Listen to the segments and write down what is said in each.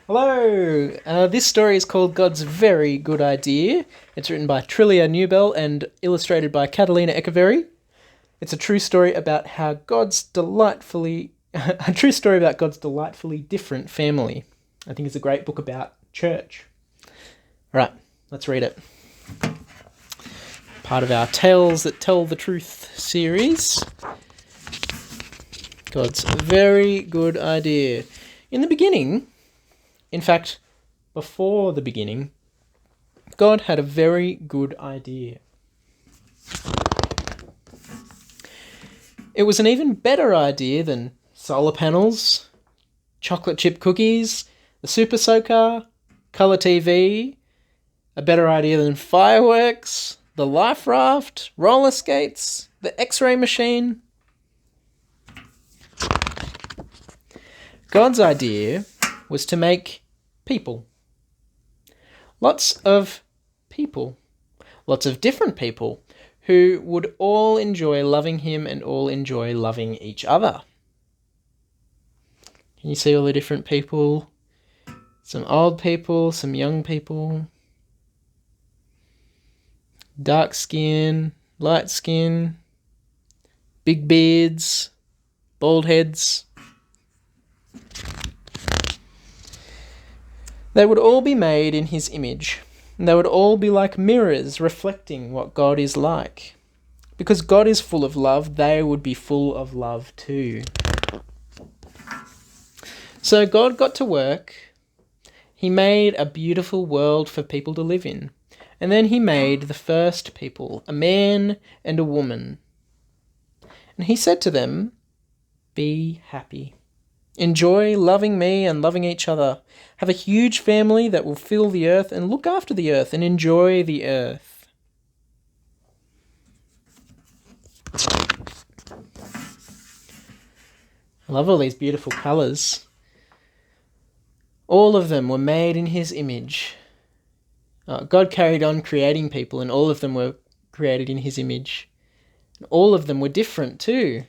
Hello! This story is called God's Very Good Idea. It's written by Trillia Newbell and illustrated by Catalina Echeverry. It's a true story about how God's delightfully different family. I think it's a great book about church. All right, let's read it. Part of our Tales That Tell the Truth series. God's Very Good Idea. In the beginning, in fact, before the beginning, God had a very good idea. It was an even better idea than solar panels, chocolate chip cookies, the Super Soaker, colour TV, a better idea than fireworks, the life raft, roller skates, the X-ray machine. God's idea was to make people. Lots of people. Lots of different people who would all enjoy loving him and all enjoy loving each other. Can you see all the different people? Some old people, some young people. Dark skin, light skin, big beards, bald heads. They would all be made in his image, and they would all be like mirrors reflecting what God is like. Because God is full of love, they would be full of love too. So God got to work. He made a beautiful world for people to live in. And then he made the first people, a man and a woman. And he said to them, "Be happy. Enjoy loving me and loving each other. Have a huge family that will fill the earth and look after the earth and enjoy the earth." I love all these beautiful colours. All of them were made in his image. God carried on creating people, and all of them were created in his image. All of them were different too.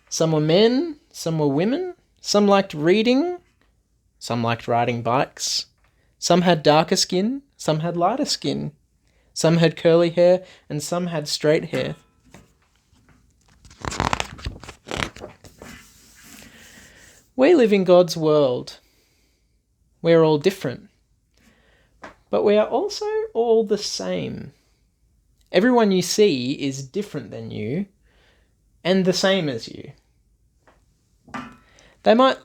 Some were men, some were women. Some liked reading, some liked riding bikes. Some had darker skin, some had lighter skin. Some had curly hair, and some had straight hair. We live in God's world. We're all different. But we are also all the same. Everyone you see is different than you, and the same as you. They might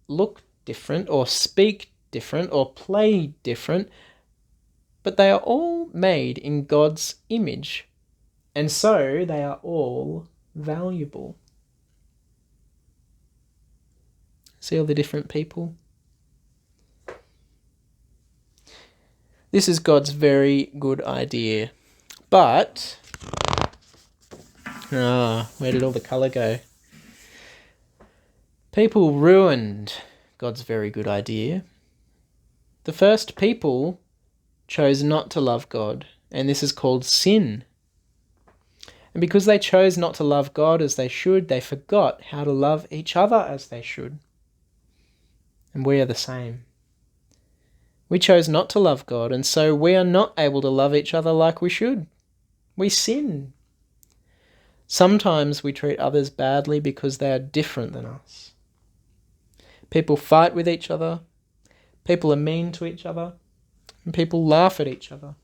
look different or speak different or play different, but they are all made in God's image, and so they are all valuable. See all the different people? This is God's very good idea. But, where did all the colour go? People ruined God's very good idea. The first people chose not to love God, and this is called sin. And because they chose not to love God as they should, they forgot how to love each other as they should. And we are the same. We chose not to love God, and so we are not able to love each other like we should. We sin. Sometimes we treat others badly because they are different than us. People fight with each other, people are mean to each other, and people laugh at each other.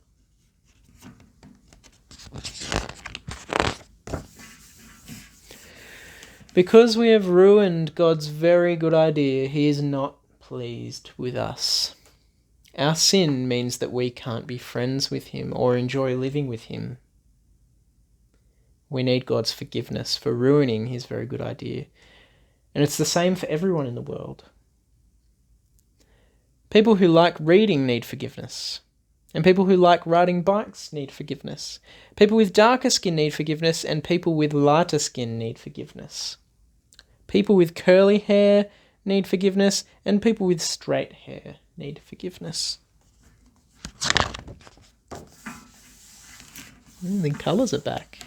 Because we have ruined God's very good idea, he is not pleased with us. Our sin means that we can't be friends with him or enjoy living with him. We need God's forgiveness for ruining his very good idea. And it's the same for everyone in the world. People who like reading need forgiveness. And people who like riding bikes need forgiveness. People with darker skin need forgiveness, and people with lighter skin need forgiveness. People with curly hair need forgiveness, and people with straight hair need forgiveness. The colours are back.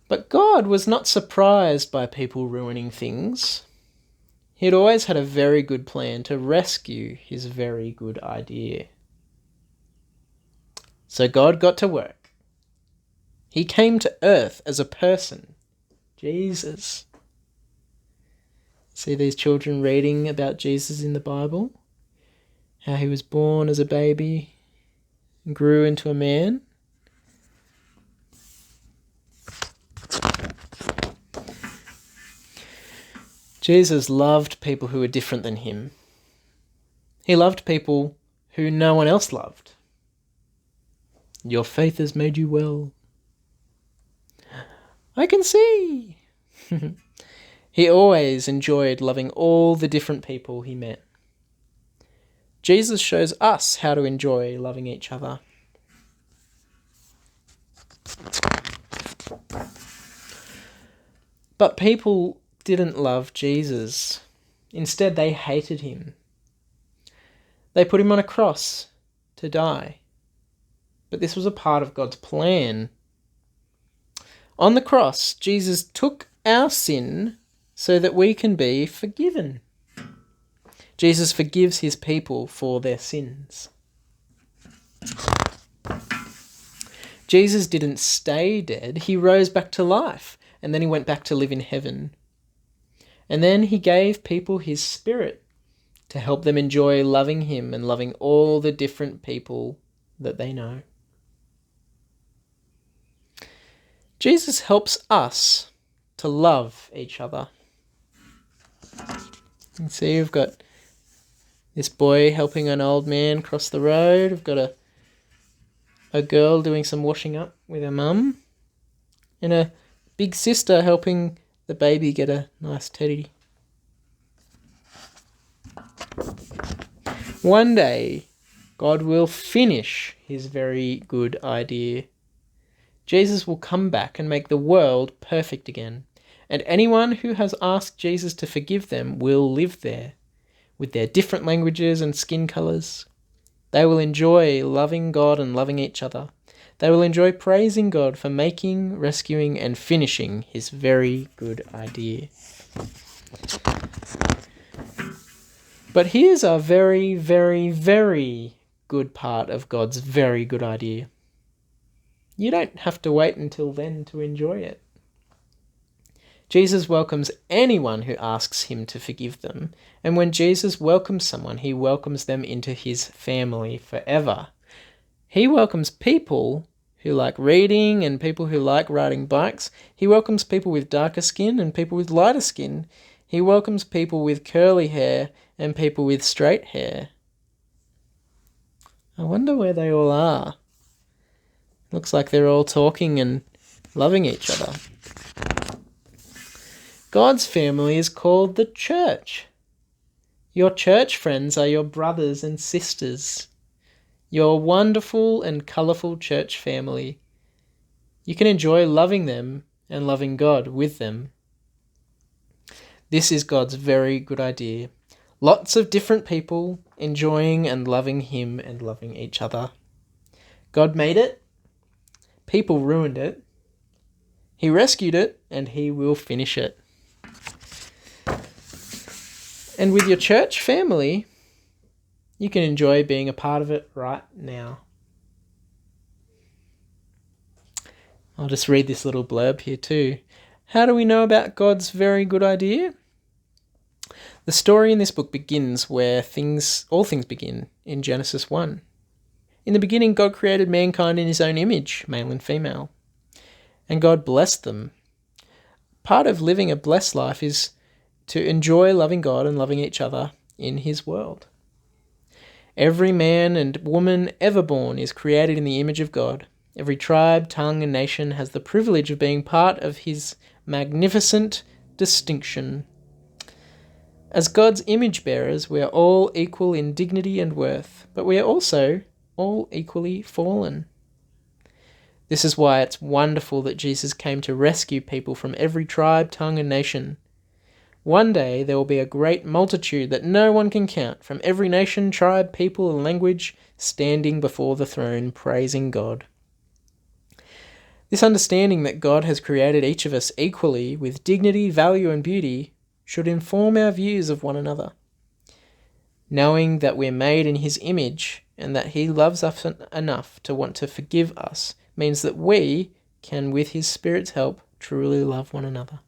But God was not surprised by people ruining things. He'd always had a very good plan to rescue his very good idea. So God got to work. He came to earth as a person, Jesus. See these children reading about Jesus in the Bible? How he was born as a baby and grew into a man. Jesus loved people who were different than him. He loved people who no one else loved. Your faith has made you well. I can see. He always enjoyed loving all the different people he met. Jesus shows us how to enjoy loving each other. But people didn't love Jesus. Instead, they hated him. They put him on a cross to die. But this was a part of God's plan. On the cross, Jesus took our sin so that we can be forgiven. Jesus forgives his people for their sins. Jesus didn't stay dead. He rose back to life, and then he went back to live in heaven. And then he gave people his Spirit to help them enjoy loving him and loving all the different people that they know. Jesus helps us to love each other. You can see we've got this boy helping an old man cross the road. We've got a girl doing some washing up with her mum. And a big sister helping the baby get a nice teddy. One day, God will finish his very good idea. Jesus will come back and make the world perfect again. And anyone who has asked Jesus to forgive them will live there, with their different languages and skin colours. They will enjoy loving God and loving each other. They will enjoy praising God for making, rescuing, and finishing his very good idea. But here's a very, very, very good part of God's very good idea. You don't have to wait until then to enjoy it. Jesus welcomes anyone who asks him to forgive them, and when Jesus welcomes someone, he welcomes them into his family forever. He welcomes people who like reading and people who like riding bikes. He welcomes people with darker skin and people with lighter skin. He welcomes people with curly hair and people with straight hair. I wonder where they all are. Looks like they're all talking and loving each other. God's family is called the church. Your church friends are your brothers and sisters. Your wonderful and colourful church family. You can enjoy loving them and loving God with them. This is God's very good idea. Lots of different people enjoying and loving him and loving each other. God made it. People ruined it. He rescued it, and he will finish it. And with your church family, you can enjoy being a part of it right now. I'll just read this little blurb here too. How do we know about God's very good idea? The story in this book begins where all things begin, in Genesis 1. In the beginning, God created mankind in his own image, male and female. And God blessed them. Part of living a blessed life is to enjoy loving God and loving each other in his world. Every man and woman ever born is created in the image of God. Every tribe, tongue, and nation has the privilege of being part of his magnificent distinction. As God's image bearers, we are all equal in dignity and worth, but we are also all equally fallen. This is why it's wonderful that Jesus came to rescue people from every tribe, tongue, and nation. One day there will be a great multitude that no one can count, from every nation, tribe, people, and language, standing before the throne, praising God. This understanding that God has created each of us equally, with dignity, value, and beauty, should inform our views of one another. Knowing that we're made in his image and that he loves us enough to want to forgive us means that we can, with his Spirit's help, truly love one another.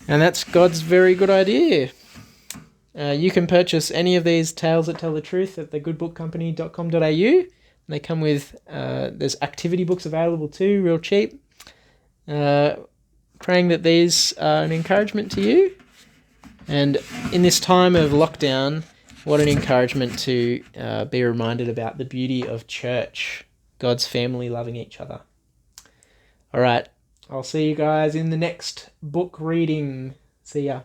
And that's God's very good idea. You can purchase any of these Tales That Tell the Truth at thegoodbookcompany.com.au. They come with, there's activity books available too, real cheap. Praying that these are an encouragement to you. And in this time of lockdown, what an encouragement to be reminded about the beauty of church, God's family loving each other. All right, I'll see you guys in the next book reading. See ya.